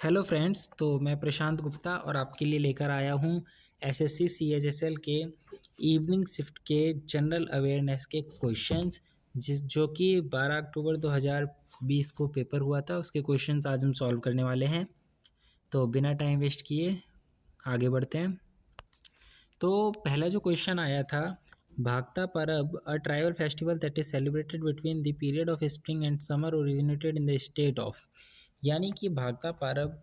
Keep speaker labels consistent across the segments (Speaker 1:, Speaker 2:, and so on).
Speaker 1: Hello friends, तो मैं प्रशांत गुप्ता और आपके लिए लेकर आया हूँ एसएससी सीएचएसएल के इवनिंग शिफ्ट के जनरल अवेयरनेस के क्वेश्चंस जो कि 12 अक्टूबर 2020 को पेपर हुआ था। उसके क्वेश्चंस आज हम सॉल्व करने वाले हैं। तो बिना टाइम वेस्ट किए आगे बढ़ते हैं। तो पहला जो क्वेश्चन आया था, भागता परब a tribal festival that is celebrated between the period of spring and summer originated in the state of. यानी कि भागता परब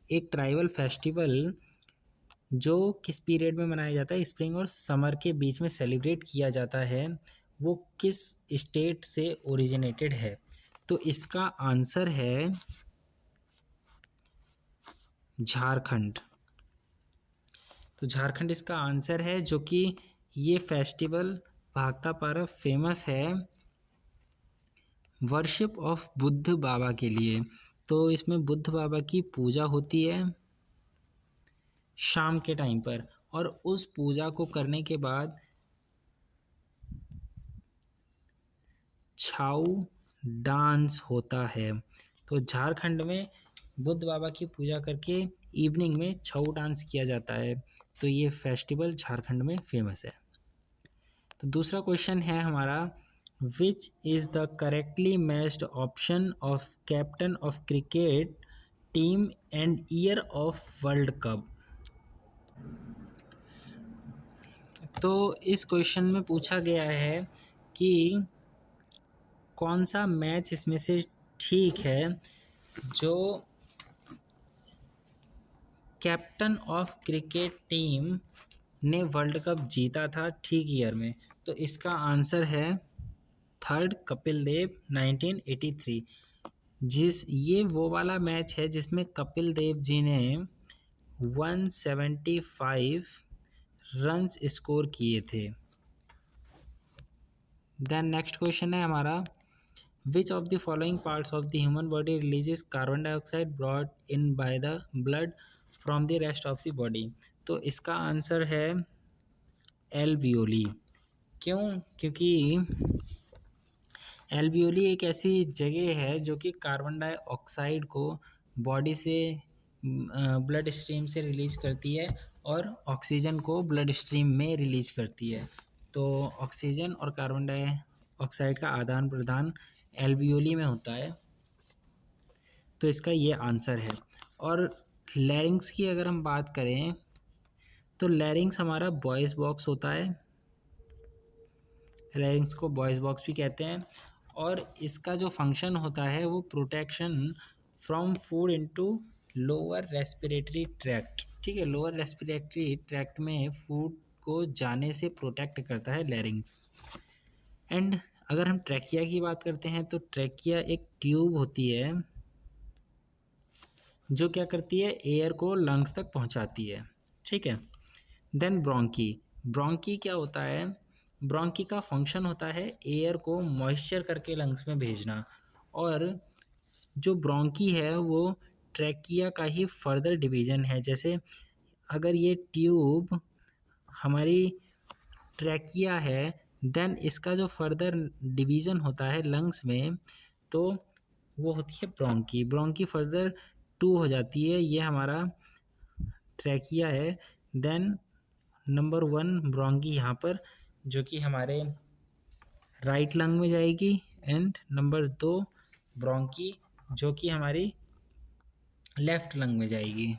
Speaker 1: एक ट्राइबल फेस्टिवल जो किस पीरियड में मनाया जाता है, स्प्रिंग और समर के बीच में सेलिब्रेट किया जाता है, वो किस स्टेट से ओरिजिनेटेड है। तो इसका आंसर है झारखंड। तो झारखंड इसका आंसर है, जो कि ये फेस्टिवल भागता परब फेमस है वर्शिप ऑफ बुद्ध बाबा के लिए। तो इसमें बुद्ध बाबा की पूजा होती है शाम के टाइम पर, और उस पूजा को करने के बाद छाऊ डांस होता है। तो झारखंड में बुद्ध बाबा की पूजा करके इवनिंग में छाऊ डांस किया जाता है। तो ये फेस्टिवल झारखंड में फेमस है। तो दूसरा क्वेश्चन है हमारा, which is the correctly matched option of captain of cricket team and year of world cup. तो इस क्वेश्चन में पूछा गया है कि कौन सा मैच इसमें से ठीक है जो कैप्टन ऑफ क्रिकेट टीम ने वर्ल्ड कप जीता था ठीक ईयर में। तो इसका आंसर है थर्ड, कपिल देव 1983। ये वो वाला मैच है जिसमें कपिल देव जी ने 175 रन्स स्कोर किए थे। देन नेक्स्ट क्वेश्चन है हमारा, Which of the following parts of the human body releases carbon dioxide brought in by the blood from the rest of the body? तो इसका आंसर है एल्वियोली। क्यों? क्योंकि एल्वियोली एक ऐसी जगह है जो कि कार्बन डाइऑक्साइड को बॉडी से ब्लड स्ट्रीम से रिलीज करती है और ऑक्सीजन को ब्लड स्ट्रीम में रिलीज करती है। तो ऑक्सीजन और कार्बन डाइऑक्साइड का आदान प्रदान एल्वियोली में होता है। तो इसका ये आंसर है। और लैरिंग्स की अगर हम बात करें तो लैरिंग्स हमारा वॉइस बॉक्स होता है। लैरिंग्स को वॉइस बॉक्स भी कहते हैं, और इसका जो फंक्शन होता है वो protection from food into lower respiratory tract. ठीक है, लोअर रेस्पिरेटरी ट्रैक्ट में फूड को जाने से प्रोटेक्ट करता है लैरिंग्स। एंड अगर हम ट्रैकिया की बात करते हैं तो ट्रैकिया एक ट्यूब होती है जो क्या करती है, एयर को लंग्स तक पहुंचाती है। ठीक है। Then bronchi. ब्रोंकी क्या होता है? ब्रोंकी का फंक्शन होता है एयर को मॉइस्चर करके लंग्स में भेजना। और जो ब्रोंकी है वो ट्रैकिया का ही फर्दर डिवीजन है। जैसे अगर ये ट्यूब हमारी ट्रैकिया है, देन इसका जो फर्दर डिवीजन होता है लंग्स में, तो वो होती है ब्रोंकी। ब्रोंकी फर्दर 2 हो जाती है, ये हमारा ट्रैकिया है। देन नंबर 1 ब्रोंकी यहाँ पर, जो कि हमारे राइट लंग में जाएगी। एंड नंबर 2 ब्रोंकी जो कि हमारी लेफ्ट लंग में जाएगी।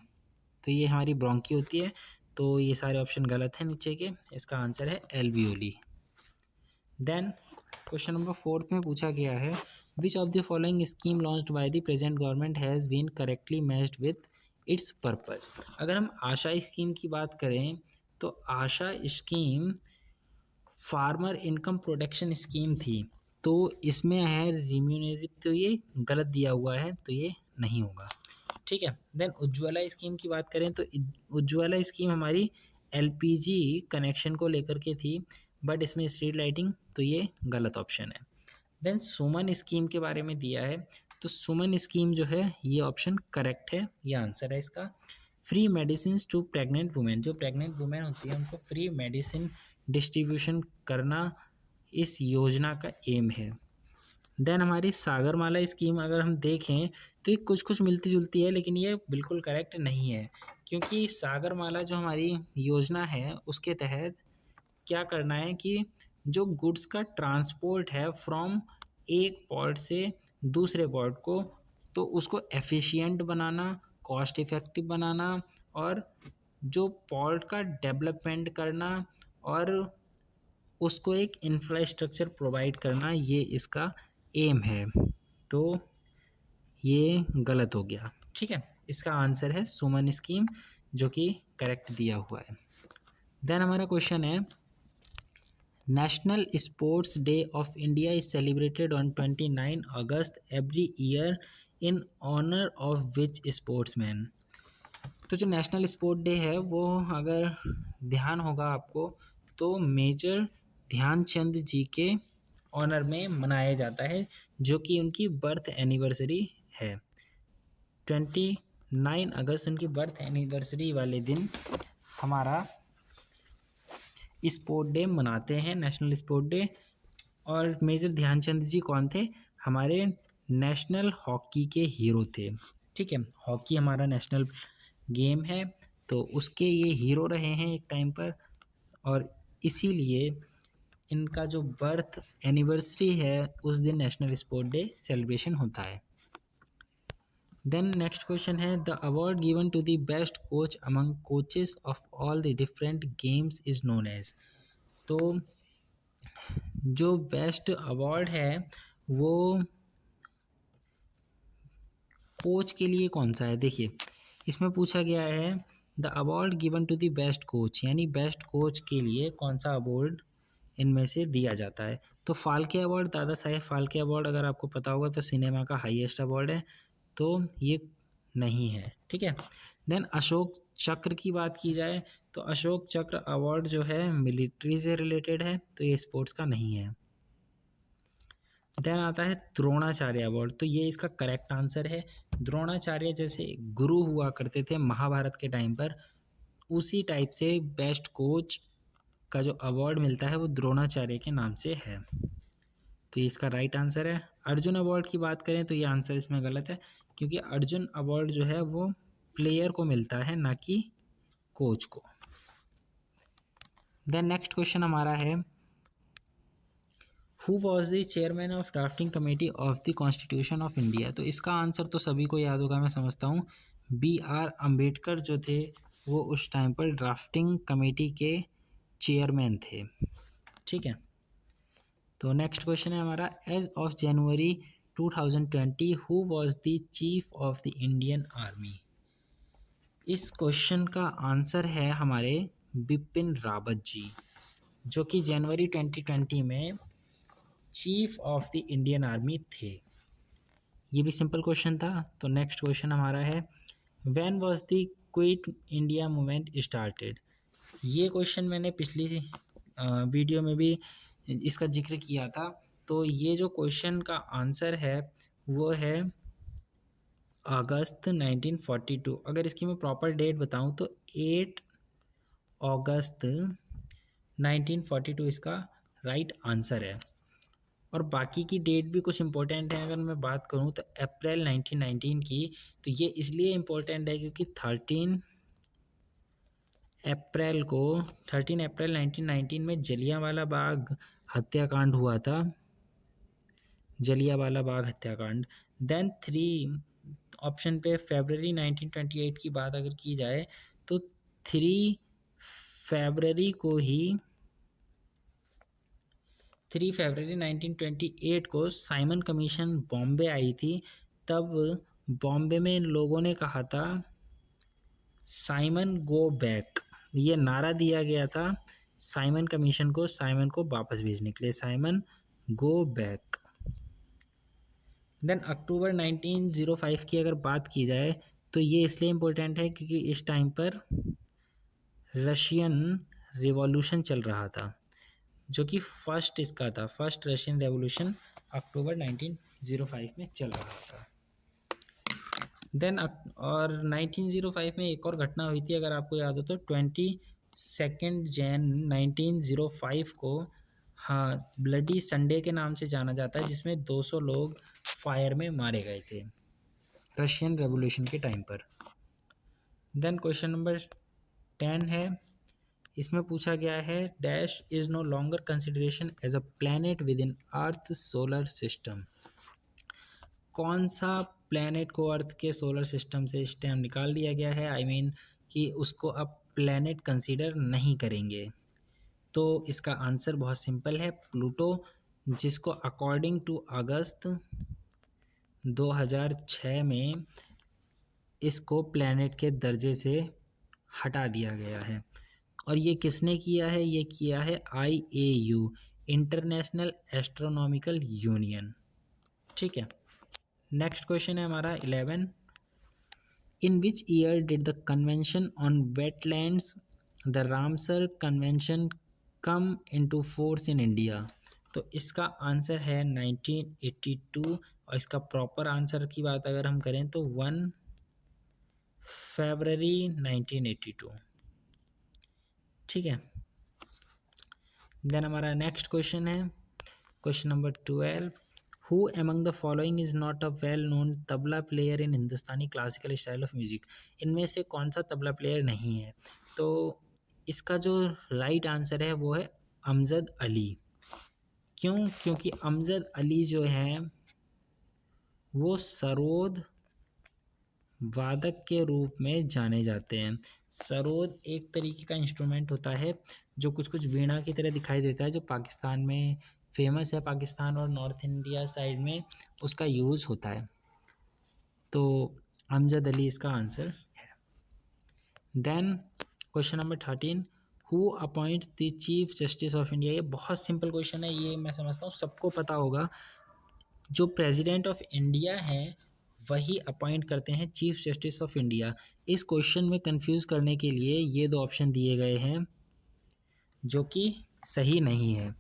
Speaker 1: तो ये हमारी ब्रोंकी होती है। तो ये सारे ऑप्शन गलत हैं नीचे के। इसका आंसर है एल्वियोली। देन क्वेश्चन नंबर 4 में पूछा गया है, which of the following scheme launched by the present government has been correctly matched with its purpose. अगर हम आशा स्कीम की बात करें तो Aasha scheme farmer income protection scheme थी। तो इसमें है रिम्यूनरेट, तो ये गलत दिया हुआ है, तो ये नहीं होगा। ठीक है। देन उज्ज्वला स्कीम की बात करें तो उज्ज्वला स्कीम हमारी एलपीजी कनेक्शन को लेकर के थी, बट इसमें स्ट्रीट लाइटिंग, तो ये गलत ऑप्शन है। देन सुमन स्कीम के बारे में दिया है, तो सुमन स्कीम जो है ये ऑप्शन करेक्ट है, ये आंसर है इसका। Free medicine to pregnant women, जो प्रेग्नेंट वुमेन होती है उनको फ्री मेडिसिन डिस्ट्रीब्यूशन करना इस योजना का एम है। देन हमारी सागरमाला स्कीम अगर हम देखें तो ये कुछ कुछ मिलती जुलती है, लेकिन ये बिल्कुल करेक्ट नहीं है, क्योंकि सागरमाला जो हमारी योजना है उसके तहत क्या करना है कि जो गुड्स का ट्रांसपोर्ट है फ्रॉम एक पोर्ट से दूसरे पोर्ट को, तो उसको एफिशिएंट बनाना, कॉस्ट इफ़ेक्टिव बनाना, और जो पोर्ट का डेवलपमेंट करना और उसको एक इंफ्रास्ट्रक्चर प्रोवाइड करना, ये इसका एम है। तो ये गलत हो गया, ठीक है। इसका आंसर है सुमन स्कीम, जो कि करेक्ट दिया हुआ है। देन हमारा क्वेश्चन है, national sports day of India is celebrated on 29 August every year in honour of which sportsman. तो जो नेशनल स्पोर्ट डे है वो अगर ध्यान होगा आपको तो मेजर ध्यानचंद जी के ऑनर में मनाया जाता है, जो कि उनकी बर्थ एनिवर्सरी है। 29 अगस्त उनकी बर्थ एनिवर्सरी वाले दिन हमारा स्पोर्ट डे मनाते हैं, नेशनल स्पोर्ट डे। और मेजर ध्यानचंद जी कौन थे? हमारे नेशनल हॉकी के हीरो थे, ठीक है। हॉकी हमारा नेशनल गेम है, तो उसके ये हीरो रहे हैं एक टाइम पर, और इसीलिए इनका जो बर्थ एनिवर्सरी है उस दिन नेशनल स्पोर्ट डे सेलिब्रेशन होता है। देन नेक्स्ट क्वेश्चन है, the award given to the best coach among coaches of all the different games is known as. तो जो बेस्ट अवार्ड है वो कोच के लिए कौन सा है? देखिए इसमें पूछा गया है the award given to the best coach, यानी बेस्ट कोच के लिए कौन सा अवार्ड इनमें से दिया जाता है। तो फाल्के अवार्ड, दादा साहेब फाल्के अवार्ड अगर आपको पता होगा तो सिनेमा का हाईएस्ट अवार्ड है, तो ये नहीं है, ठीक है। देन अशोक चक्र की बात की जाए तो अशोक चक्र अवार्ड जो है मिलिट्री से रिलेटेड है, तो ये स्पोर्ट्स का नहीं है। देन आता है द्रोणाचार्य अवार्ड, तो ये इसका करेक्ट आंसर है। द्रोणाचार्य जैसे गुरु हुआ करते थे महाभारत के टाइम पर, उसी टाइप से बेस्ट कोच का जो अवार्ड मिलता है वो द्रोणाचार्य के नाम से है, तो ये इसका राइट आंसर है। अर्जुन अवार्ड की बात करें तो ये आंसर इसमें गलत है, क्योंकि अर्जुन अवार्ड जो है वो प्लेयर को मिलता है, ना कि कोच को। देन नेक्स्ट क्वेश्चन हमारा है, who was the chairman of drafting committee of the constitution of India. तो इसका आंसर तो सभी को याद होगा, मैं समझता हूँ BR अम्बेडकर जो थे वो उस टाइम पर ड्राफ्टिंग कमेटी के चेयरमैन थे, ठीक है। तो नेक्स्ट क्वेश्चन है हमारा, as of January 2020 who was the chief of the Indian army. इस क्वेश्चन का आंसर है हमारे बिपिन रावत जी, जो कि जनवरी 2020 में chief of the Indian army थे। ये भी सिंपल क्वेश्चन था। तो नेक्स्ट क्वेश्चन हमारा है, when was the quit India movement started. ये क्वेश्चन मैंने पिछली वीडियो में भी इसका जिक्र किया था। तो ये जो क्वेश्चन का आंसर है वो है अगस्त 1942। अगर इसकी मैं प्रॉपर डेट बताऊं तो 8 अगस्त 1942 इसका राइट आंसर है। और बाकी की डेट भी कुछ इंपॉर्टेंट है, अगर मैं बात करूं तो अप्रैल 1919 की। तो ये इसलिए इम्पोर्टेंट है क्योंकि 13 अप्रैल 1919 में जलियांवाला बाग हत्याकांड हुआ था, जलियांवाला बाग हत्याकांड। देन 3 ऑप्शन पे फरवरी 1928 की बात अगर की जाए तो 3 फरवरी को ही 3 फरवरी 1928 को साइमन कमीशन बॉम्बे आई थी। तब बॉम्बे में इन लोगों ने कहा था साइमन गो बैक, ये नारा दिया गया था साइमन कमीशन को, साइमन को वापस भेजने के लिए, साइमन गो बैक। देन अक्टूबर 1905 की अगर बात की जाए तो ये इसलिए इम्पोर्टेंट है क्योंकि इस टाइम पर रशियन रिवॉल्यूशन चल रहा था, जो कि फर्स्ट इसका था, फर्स्ट रशियन रेवोल्यूशन अक्टूबर 1905 में चल रहा था। देन और 1905 में एक और घटना हुई थी, अगर आपको याद हो तो 22 जैन 1905 को हाँ, ब्लडी संडे के नाम से जाना जाता है, जिसमें 200 लोग फायर में मारे गए थे रशियन रेवोल्यूशन के टाइम पर। देन क्वेश्चन नंबर 10 है, इसमें पूछा गया है dash is no longer consideration as a planet within earth solar system. कौन सा प्लैनेट को अर्थ के सोलर सिस्टम से इस टाइम निकाल दिया गया है, आई मीन कि उसको अब प्लैनेट कंसीडर नहीं करेंगे। तो इसका आंसर बहुत सिंपल है, प्लूटो, जिसको अकॉर्डिंग टू अगस्त 2006 में इसको प्लैनेट के दर्जे से हटा दिया गया है। और ये किसने किया है, ये किया है IAU, इंटरनेशनल एस्ट्रोनॉमिकल यूनियन। ठीक है, नेक्स्ट क्वेश्चन है हमारा 11, in which year did the convention on wetlands the Ramsar convention come into force in India. तो इसका आंसर है 1982, और इसका प्रॉपर आंसर की बात अगर हम करें तो 1 फरवरी 1982। ठीक है, देन हमारा नेक्स्ट क्वेश्चन है question number 12, who among the following is not a well known tabla player in Hindustani classical style of music. इनमें से कौन सा तबला प्लेयर नहीं है। तो इसका जो राइट आंसर है वो है अमजद अली। क्यों, क्योंकि अमजद अली जो हैं वो सरोद वादक के रूप में जाने जाते हैं। सरोद एक तरीके का इंस्ट्रूमेंट होता है जो कुछ कुछ वीणा की तरह दिखाई देता है, जो पाकिस्तान में फेमस है, पाकिस्तान और नॉर्थ इंडिया साइड में उसका यूज़ होता है। तो अमजद अली इसका आंसर है। Then question number 13, who appoints the chief justice of India. ये बहुत सिंपल क्वेश्चन है, ये मैं समझता हूँ सबको पता होगा। जो प्रेसिडेंट ऑफ इंडिया हैं वही अपॉइंट करते हैं चीफ जस्टिस ऑफ इंडिया। इस क्वेश्चन में कंफ्यूज करने के लिए ये दो ऑप्शन दिए गए हैं जो कि सही नहीं है।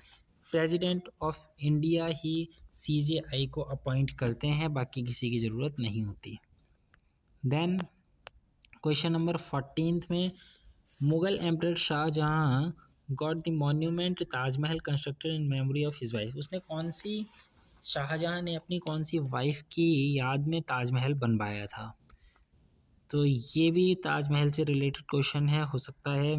Speaker 1: President of India he CJI को अपॉइंट करते हैं, बाकी किसी की ज़रूरत नहीं होती। देन क्वेश्चन नंबर 14 में, Mughal emperor Shah Jahan got the monument Taj Mahal constructed in memory of his wife. उसने कौन सी, शाहजहाँ ने अपनी कौन सी वाइफ की याद में ताजमहल बनवाया था। तो ये भी ताजमहल से रिलेटेड क्वेश्चन है, हो सकता है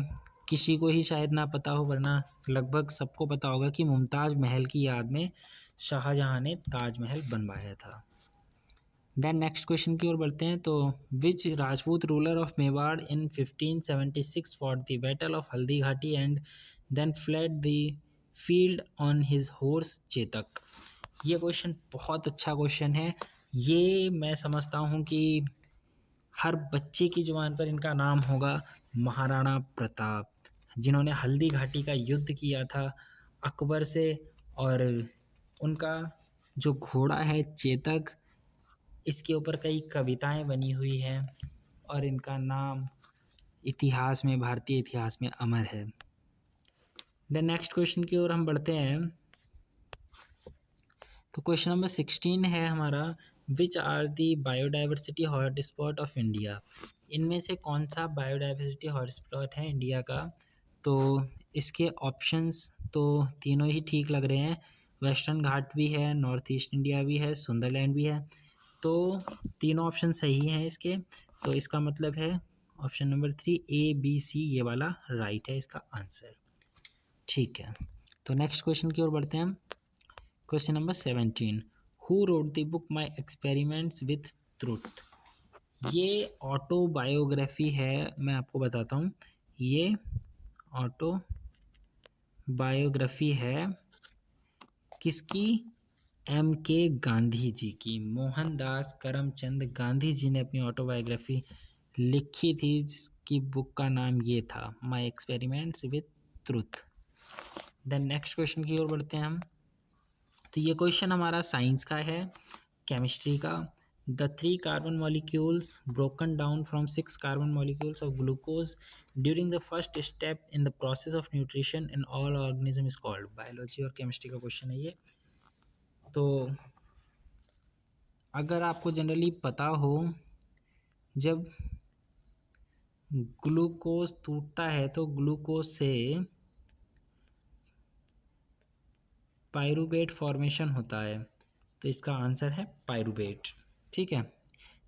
Speaker 1: किसी को ही शायद ना पता हो, वरना लगभग सबको पता होगा कि मुमताज़ महल की याद में शाहजहाँ ने ताजमहल बनवाया था। देन नेक्स्ट क्वेश्चन की ओर बढ़ते हैं। तो which Rajput ruler of Mewar in 1576 for the battle of Haldi Ghati and then fled the field on his horse Chetak. ये क्वेश्चन बहुत अच्छा क्वेश्चन है। ये मैं समझता हूँ कि हर बच्चे की जुबान पर इनका नाम होगा, महाराणा प्रताप, जिन्होंने हल्दी घाटी का युद्ध किया था अकबर से। और उनका जो घोड़ा है चेतक, इसके ऊपर कई कविताएं बनी हुई हैं और इनका नाम इतिहास में, भारतीय इतिहास में अमर है। देन नेक्स्ट क्वेश्चन की ओर हम बढ़ते हैं। तो क्वेश्चन नंबर 16 है हमारा, which are the biodiversity hotspot of India. इनमें से कौन सा बायोडाइवर्सिटी हॉटस्पॉट है इंडिया का। तो इसके ऑप्शंस तो तीनों ही ठीक लग रहे हैं, वेस्टर्न घाट भी है, नॉर्थ ईस्ट इंडिया भी है, सुंदरलैंड भी है। तो तीनों ऑप्शन सही हैं इसके। तो इसका मतलब है ऑप्शन नंबर 3 ABC ये वाला राइट है इसका आंसर। ठीक है, तो नेक्स्ट क्वेश्चन की ओर बढ़ते हैं हम। Question number 17, who wrote the book my experiments with truth. ये ऑटोबायोग्राफी है, मैं आपको बताता हूँ। ये ऑटोबायोग्राफी है किसकी, MK गांधी जी की। मोहनदास करमचंद गांधी जी ने अपनी ऑटोबायोग्राफी लिखी थी, जिसकी बुक का नाम ये था, my experiments with truth. Then next question की ओर बढ़ते हैं हम। तो ये क्वेश्चन हमारा साइंस का है, केमिस्ट्री का। The 3 carbon molecules broken down from 6 carbon molecules of glucose during the first step in the process of nutrition in all organism is called. Biology और केमिस्ट्री का क्वेश्चन है ये। तो अगर आपको जनरली पता हो, जब ग्लूकोज टूटता है तो ग्लूकोज से पायरुवेट फॉर्मेशन होता है, तो इसका आंसर है पायरुवेट। ठीक है,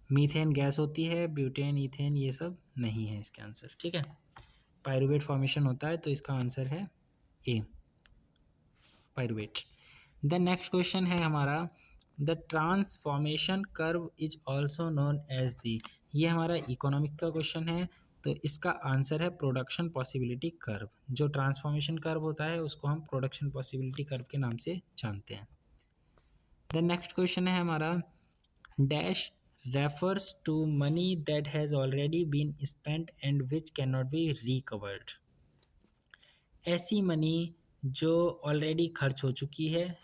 Speaker 1: मीथेन गैस होती है, ब्यूटेन, ईथेन ये सब नहीं है इसके आंसर। ठीक है, पायरुवेट फॉर्मेशन होता है, तो इसका आंसर है A, pyruvate. The next question है हमारा, the transformation curve is also known as the, ये हमारा इकोनॉमिक का क्वेश्चन है, तो इसका आंसर है प्रोडक्शन पॉसिबिलिटी कर्व। जो ट्रांसफॉर्मेशन कर्व होता है उसको हम प्रोडक्शन पॉसिबिलिटी कर्व के नाम से जानते हैं। द नेक्स्ट क्वेश्चन है हमारा, dash refers to money that has already been spent and which can not be recovered, ऐसी मनी जो ऑलरेडी खर्च हो चुकी है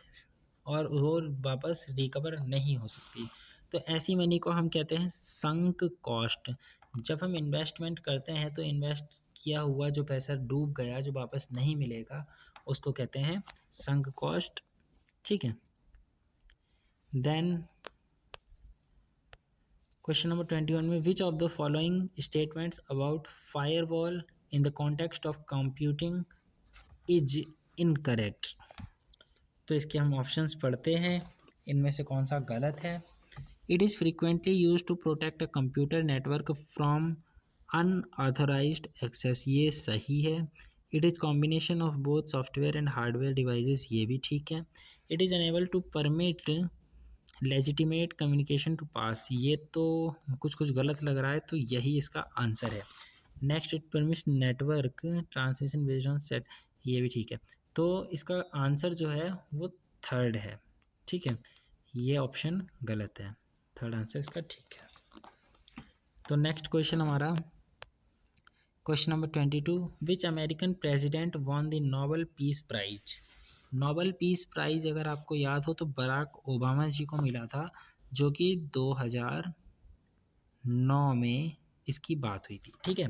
Speaker 1: और वो वापस रिकवर नहीं हो सकती, तो ऐसी मनी को हम कहते हैं संक कॉस्ट। जब हम इन्वेस्टमेंट करते हैं तो इन्वेस्ट किया हुआ जो पैसा डूब गया, जो वापस नहीं मिलेगा, उसको कहते हैं संक कॉस्ट। ठीक है, देन क्वेश्चन नंबर 21 में, विच of the following statements about firewall in the context of computing is incorrect, तो इसके हम ऑप्शंस पढ़ते हैं, इनमें से कौन सा गलत है। It is frequently use to protect a computer network from unauthorized access, ये सही है। It is combination of both software and hardware devices, ये भी ठीक है। It is unable to permit legitimate communication to pass, ये तो कुछ कुछ गलत लग रहा है, तो यही इसका आंसर है। Next, it permits network transmission based on set, ये भी ठीक है, तो इसका आंसर जो है वो थर्ड है। ठीक है, ये ऑप्शन गलत है, थर्ड आंसर इसका ठीक है। तो नेक्स्ट क्वेश्चन हमारा question number 22, which American president won the Nobel peace prize, Nobel peace prize अगर आपको याद हो तो बराक ओबामा जी को मिला था, जो कि 2009 में इसकी बात हुई थी। ठीक है,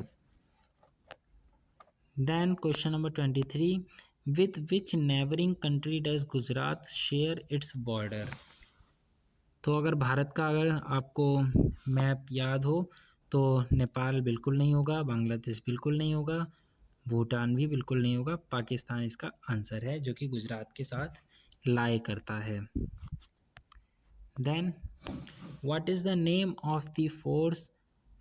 Speaker 1: then question number 23, with which neighbouring country does Gujarat share its border, तो अगर भारत का अगर आपको मैप याद हो तो नेपाल बिल्कुल नहीं होगा, बांग्लादेश बिल्कुल नहीं होगा, भूटान भी बिल्कुल नहीं होगा, पाकिस्तान इसका आंसर है, जो कि गुजरात के साथ लाई करता है। Then what is the name of the force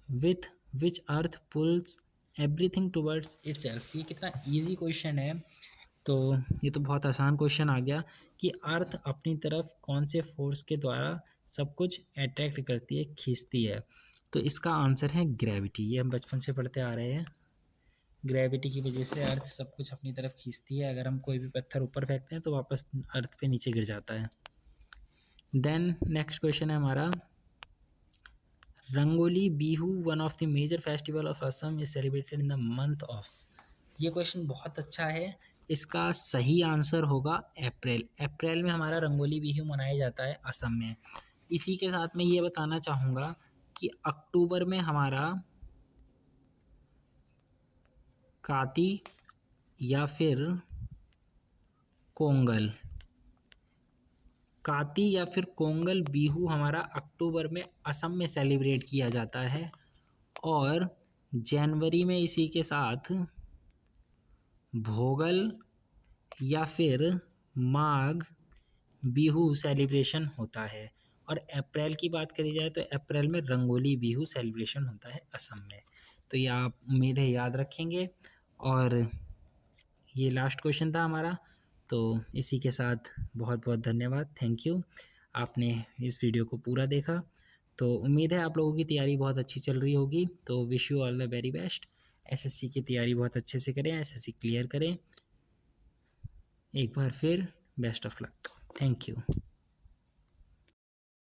Speaker 1: with which earth pulls everything towards itself, ये कितना इजी क्वेश्चन है, तो ये तो बहुत आसान क्वेश्चन आ गया कि अर्थ अपनी तरफ कौन से फोर्स के द्वारा सब कुछ अट्रैक्ट करती है, खींचती है, तो इसका आंसर है ग्रेविटी। ये हम बचपन से पढ़ते आ रहे हैं, ग्रेविटी की वजह से अर्थ सब कुछ अपनी तरफ खींचती है, अगर हम कोई भी पत्थर ऊपर फेंकते हैं तो वापस अर्थ पे नीचे गिर जाता है। देन नेक्स्ट क्वेश्चन है हमारा, Rongali Bihu one of the major festival of Assam is celebrated in the month of, ये क्वेश्चन बहुत अच्छा है, इसका सही आंसर होगा अप्रैल। अप्रैल में हमारा रंगोली बिहू मनाया जाता है असम में। इसी के साथ मैं ये बताना चाहूँगा कि अक्टूबर में हमारा काती या फिर कोंगल, काती या फिर कोंगल बिहू हमारा अक्टूबर में असम में सेलिब्रेट किया जाता है, और जनवरी में इसी के साथ भोगल या फिर माघ बिहू सेलिब्रेशन होता है, और अप्रैल की बात करी जाए तो अप्रैल में रंगोली बिहू सेलिब्रेशन होता है असम में। तो ये आप उम्मीद है याद रखेंगे, और ये लास्ट क्वेश्चन था हमारा, तो इसी के साथ बहुत बहुत धन्यवाद, थैंक यू, आपने इस वीडियो को पूरा देखा। तो उम्मीद है आप लोगों की तैयारी बहुत अच्छी चल रही होगी, तो wish you all the very best, SSC की तैयारी बहुत अच्छे से करें, एसएससी क्लियर करें, एक बार फिर best of luck, thank you.